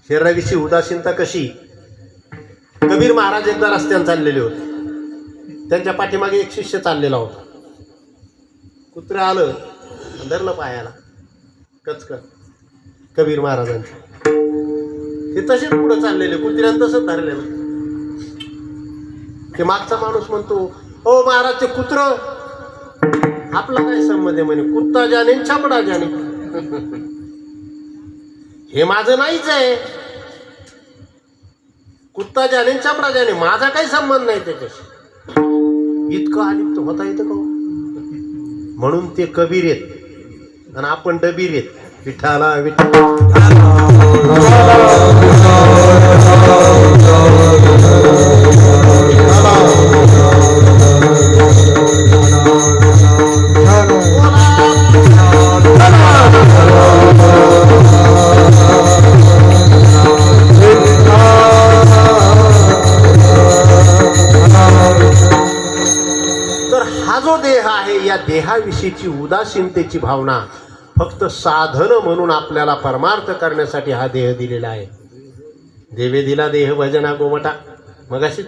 शरीराविषयी उदासीनता कशी? कबीर महाराज एकदा रस्त्याने चाललेले होते. त्यांच्या पाठीमागे एक शिष्य चाललेला होता. कुत्रा आलं, धरलं पायाला कचकन कबीर महाराजांच्या. ते तसेच पुढे चाललेले, कुत्र्यानं तसंच धरलेलं. ते मागचा माणूस म्हणतो, ओ महाराज ते कुत्र आपला काय संबंध आहे? म्हणे कुत्ता जाणे छापडा जाणे, हे माझं नाहीच आहे. कुत्ता जाणे छापडा जाणे, माझा काही संबंध नाही त्याच्याशी. इतकं आलिप्त होता येतं का? म्हणून ते कबीर आहेत आणि आपण डबीर आहेत. विठाला या देहाविषयीची उदासीनतेची भावना फक्त साधन म्हणून आपल्याला परमार्थ करण्यासाठी हा देह दिलेला आहे. देवे दिला देह भजना गोमटा. मगाशी